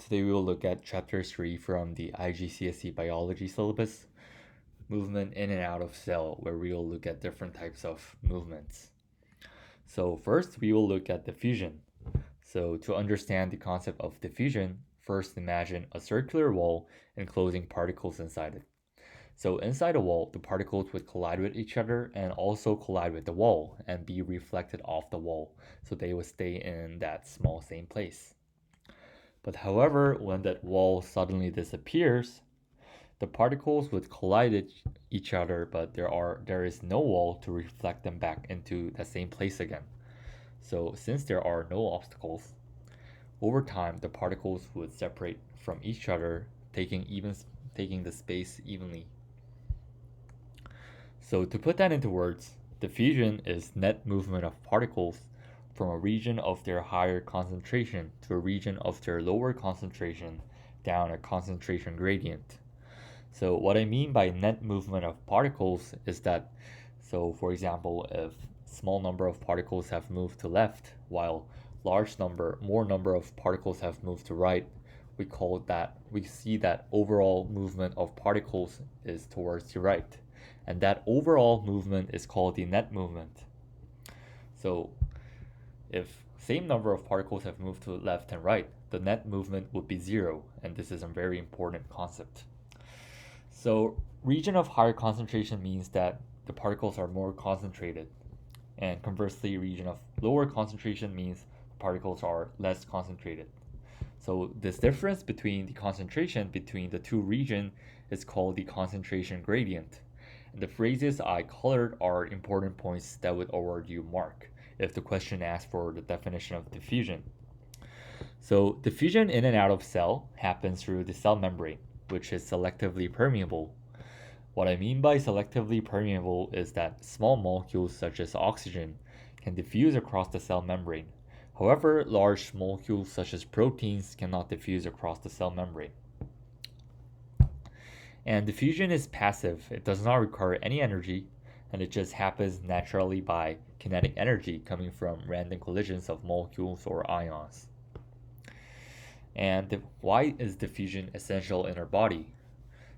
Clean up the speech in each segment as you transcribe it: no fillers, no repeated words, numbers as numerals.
Today we will look at Chapter 3 from the IGCSE Biology syllabus, movement in and out of cell, where we will look at different types of movements. So first we will look at diffusion. So to understand the concept of diffusion, first imagine a circular wall enclosing particles inside it. So inside a wall, the particles would collide with each other and also collide with the wall and be reflected off the wall, so they would stay in that small same place. But however, when that wall suddenly disappears, the particles would collide each other, but there is no wall to reflect them back into the same place again. So since there are no obstacles, over time the particles would separate from each other, taking the space evenly. So to put that into words, diffusion is net movement of particles from a region of their higher concentration to a region of their lower concentration down a concentration gradient. So what I mean by net movement of particles is that, so for example, if small number of particles have moved to left while more number of particles have moved to right, we see that overall movement of particles is towards the right, and that overall movement is called the net movement. So if same number of particles have moved to left and right, the net movement would be zero, and this is a very important concept. So region of higher concentration means that the particles are more concentrated, and conversely, region of lower concentration means particles are less concentrated. So this difference between the concentration between the two regions is called the concentration gradient. And the phrases I colored are important points that would award you mark if the question asks for the definition of diffusion. So diffusion in and out of cell happens through the cell membrane, which is selectively permeable. What I mean by selectively permeable is that small molecules such as oxygen can diffuse across the cell membrane. However, large molecules such as proteins cannot diffuse across the cell membrane. And diffusion is passive. It does not require any energy, and it just happens naturally by kinetic energy coming from random collisions of molecules or ions. And why is diffusion essential in our body?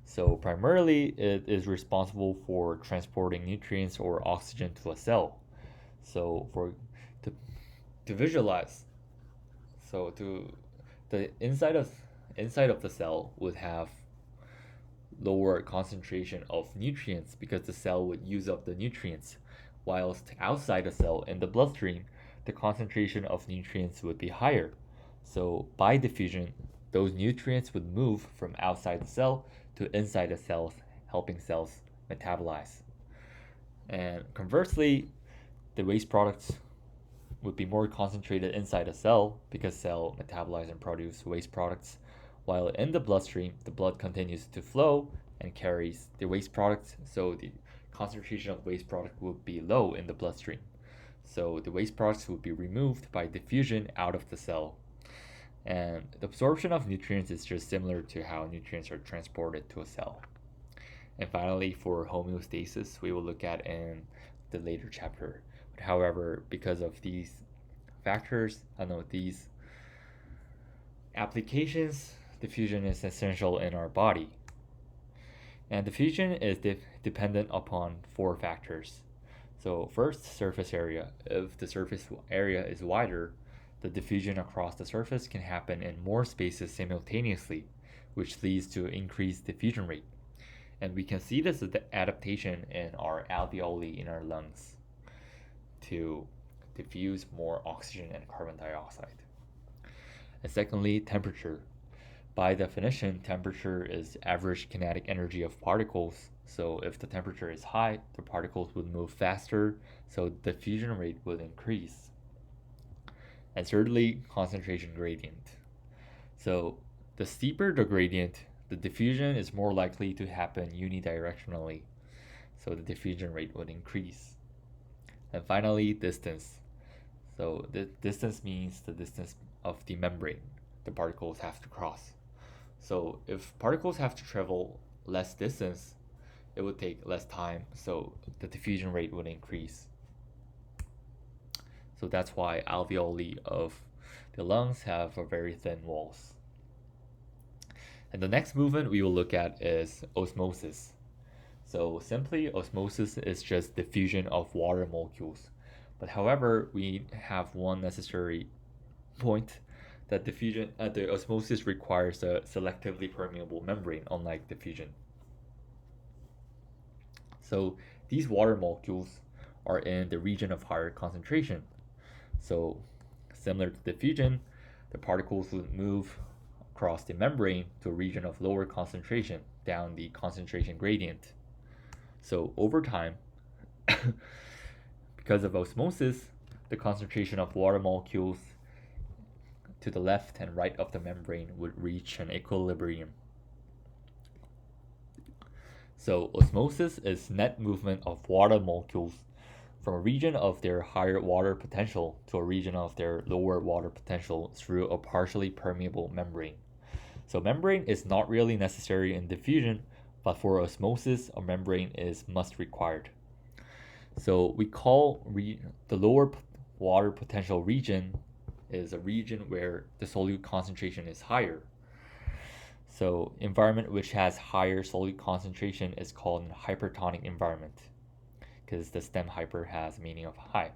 So primarily, it is responsible for transporting nutrients or oxygen to a cell. So to visualize, so to the inside of the cell would have lower concentration of nutrients because the cell would use up the nutrients, whilst outside the cell in the bloodstream, the concentration of nutrients would be higher. So by diffusion, those nutrients would move from outside the cell to inside the cells, helping cells metabolize. And conversely, the waste products would be more concentrated inside a cell because cell metabolize and produce waste products, while in the bloodstream, the blood continues to flow and carries the waste products, so the concentration of waste product would be low in the bloodstream. So the waste products would be removed by diffusion out of the cell. And the absorption of nutrients is just similar to how nutrients are transported to a cell. And finally, for homeostasis, we will look at in the later chapter. But however, because of these these applications, diffusion is essential in our body. And diffusion is dependent upon four factors. So first, surface area. If the surface area is wider, the diffusion across the surface can happen in more spaces simultaneously, which leads to increased diffusion rate. And we can see this as the adaptation in our alveoli in our lungs to diffuse more oxygen and carbon dioxide. And secondly, temperature. By definition, temperature is average kinetic energy of particles. So if the temperature is high, the particles would move faster, so the diffusion rate would increase. And thirdly, concentration gradient. So the steeper the gradient, the diffusion is more likely to happen unidirectionally, so the diffusion rate would increase. And finally, distance. So the distance means the distance of the membrane the particles have to cross. So if particles have to travel less distance, it would take less time, so the diffusion rate would increase. So that's why alveoli of the lungs have a very thin walls. And the next movement we will look at is osmosis. So simply, osmosis is just diffusion of water molecules. But however, we have one necessary point that the osmosis requires a selectively permeable membrane, unlike diffusion. So these water molecules are in the region of higher concentration. So similar to diffusion, the particles would move across the membrane to a region of lower concentration down the concentration gradient. So over time, because of osmosis, the concentration of water molecules to the left and right of the membrane would reach an equilibrium. So osmosis is net movement of water molecules from a region of their higher water potential to a region of their lower water potential through a partially permeable membrane. So membrane is not really necessary in diffusion, but for osmosis, a membrane is must required. So we call the lower water potential region is a region where the solute concentration is higher. So environment which has higher solute concentration is called an hypertonic environment, because the stem hyper has meaning of high.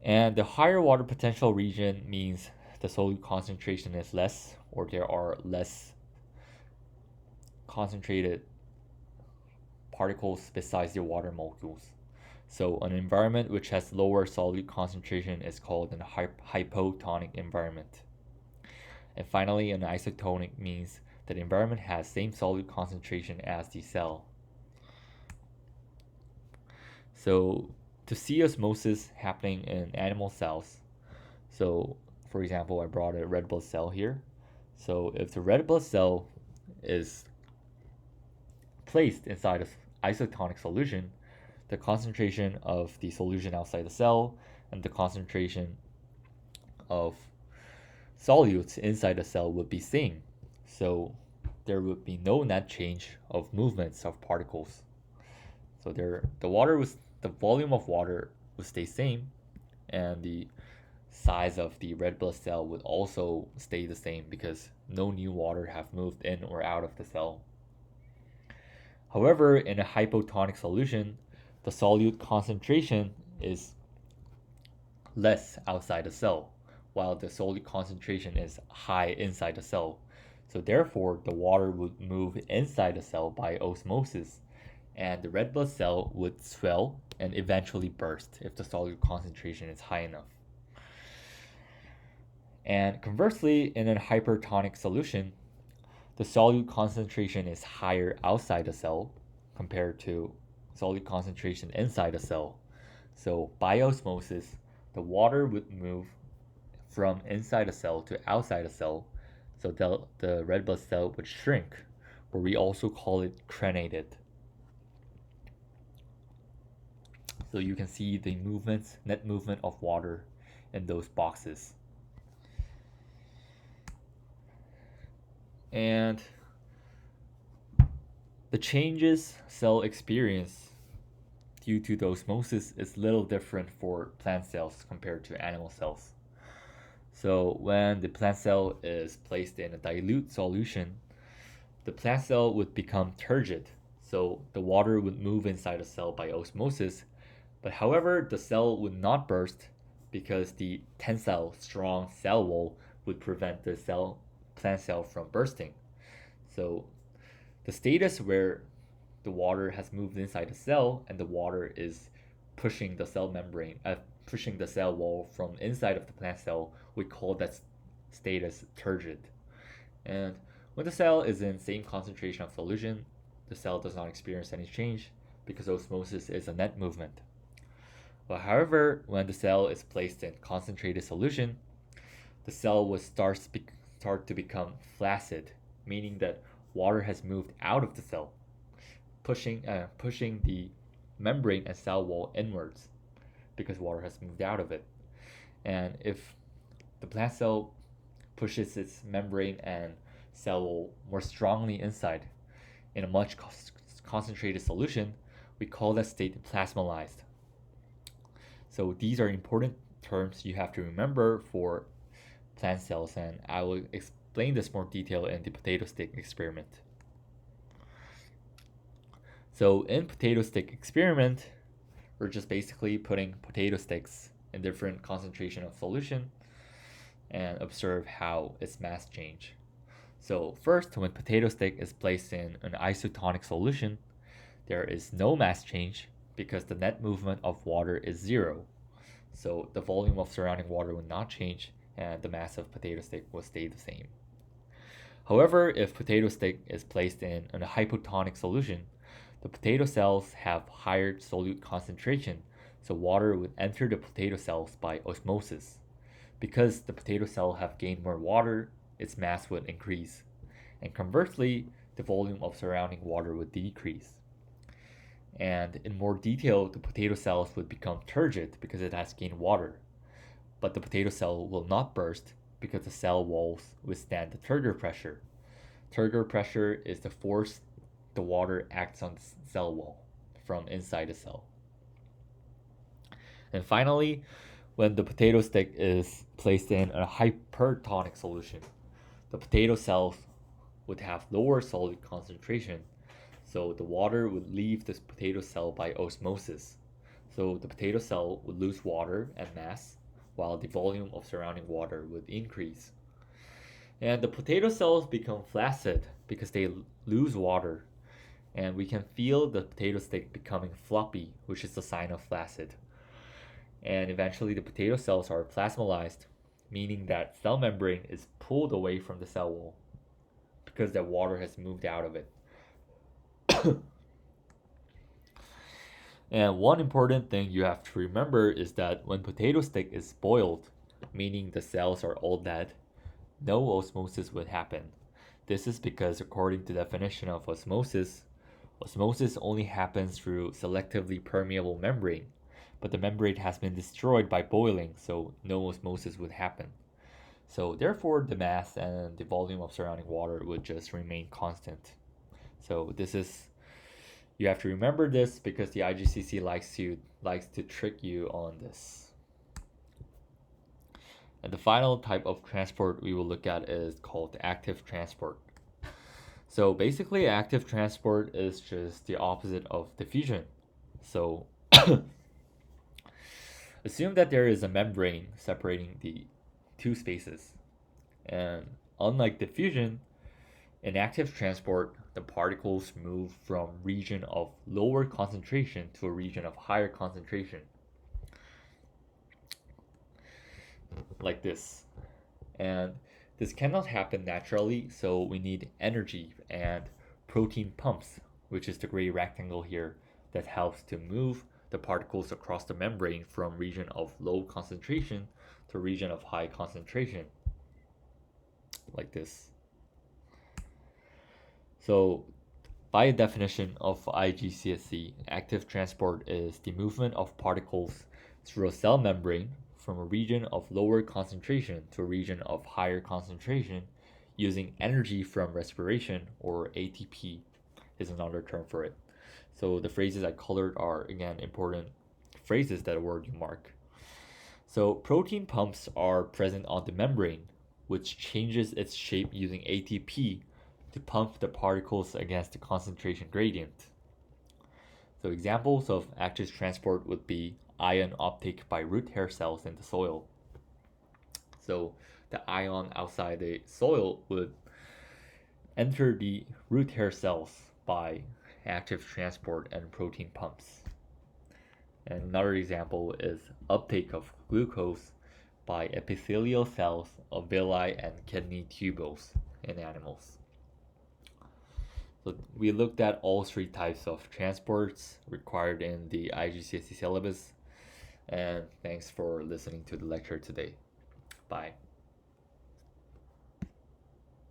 And the higher water potential region means the solute concentration is less, or there are less concentrated particles besides the water molecules. So an environment which has lower solute concentration is called an hypotonic environment. And finally, an isotonic means that the environment has same solute concentration as the cell. So to see osmosis happening in animal cells, so for example, I brought a red blood cell here. So if the red blood cell is placed inside an isotonic solution, the concentration of the solution outside the cell and the concentration of solutes inside the cell would be same. So there would be no net change of movements of particles. So the volume of water would stay same, and the size of the red blood cell would also stay the same because no new water have moved in or out of the cell. However, in a hypotonic solution, the solute concentration is less outside the cell, while the solute concentration is high inside the cell. So therefore, the water would move inside the cell by osmosis, and the red blood cell would swell and eventually burst if the solute concentration is high enough. And conversely, in a hypertonic solution, the solute concentration is higher outside the cell compared to solute concentration inside the cell. So by osmosis, the water would move from inside the cell to outside the cell, so the red blood cell would shrink, or we also call it crenated. So you can see the net movement of water in those boxes. And the changes cell experience due to the osmosis is little different for plant cells compared to animal cells. So when the plant cell is placed in a dilute solution, the plant cell would become turgid. So the water would move inside the cell by osmosis, but however, the cell would not burst because the tensile strong cell wall would prevent the plant cell from bursting. So the status where the water has moved inside the cell and the water is pushing the cell membrane, pushing the cell wall from inside of the plant cell, we call that status turgid. And when the cell is in same concentration of solution, the cell does not experience any change because osmosis is a net movement. But however, when the cell is placed in concentrated solution, the cell will start to become flaccid, meaning that water has moved out of the cell, pushing the membrane and cell wall inwards because water has moved out of it. And if the plant cell pushes its membrane and cell wall more strongly inside in a much concentrated solution, we call that state plasmalized. So these are important terms you have to remember for plant cells, and I will explain this more detail in the potato stick experiment. So in potato stick experiment, we're just basically putting potato sticks in different concentration of solution and observe how its mass change. So first, when potato stick is placed in an isotonic solution, there is no mass change because the net movement of water is zero. So the volume of surrounding water will not change and the mass of potato stick will stay the same. However, if potato stick is placed in a hypotonic solution, the potato cells have higher solute concentration, so water would enter the potato cells by osmosis. Because the potato cell have gained more water, its mass would increase, and conversely, the volume of surrounding water would decrease. And in more detail, the potato cells would become turgid because it has gained water, but the potato cell will not burst because the cell walls withstand the turgor pressure. Turgor pressure is the force the water acts on the cell wall from inside the cell. And finally, when the potato stick is placed in a hypertonic solution, the potato cells would have lower solute concentration, so the water would leave this potato cell by osmosis. So the potato cell would lose water and mass, while the volume of surrounding water would increase. And the potato cells become flaccid because they lose water, and we can feel the potato stick becoming floppy, which is a sign of flaccid. And eventually the potato cells are plasmolyzed, meaning that cell membrane is pulled away from the cell wall because the water has moved out of it. And one important thing you have to remember is that when potato stick is boiled, meaning the cells are all dead, no osmosis would happen. This is because according to the definition of osmosis, osmosis only happens through selectively permeable membrane, but the membrane has been destroyed by boiling, so no osmosis would happen. So therefore the mass and the volume of surrounding water would just remain constant. So you have to remember this because the IGCSE likes to trick you on this. And the final type of transport we will look at is called active transport. So basically active transport is just the opposite of diffusion. So assume that there is a membrane separating the two spaces. And unlike diffusion, in active transport, the particles move from region of lower concentration to a region of higher concentration. Like this. And this cannot happen naturally, so we need energy and protein pumps, which is the gray rectangle here that helps to move the particles across the membrane from region of low concentration to region of high concentration. Like this. So by definition of IGCSE, active transport is the movement of particles through a cell membrane from a region of lower concentration to a region of higher concentration using energy from respiration, or ATP is another term for it. So the phrases I colored are, again, important phrases that word you mark. So protein pumps are present on the membrane, which changes its shape using ATP to pump the particles against the concentration gradient. So examples of active transport would be ion uptake by root hair cells in the soil. So the ion outside the soil would enter the root hair cells by active transport and protein pumps. And another example is uptake of glucose by epithelial cells of villi and kidney tubules in animals. So we looked at all three types of transports required in the IGCSE syllabus. And thanks for listening to the lecture today. Bye.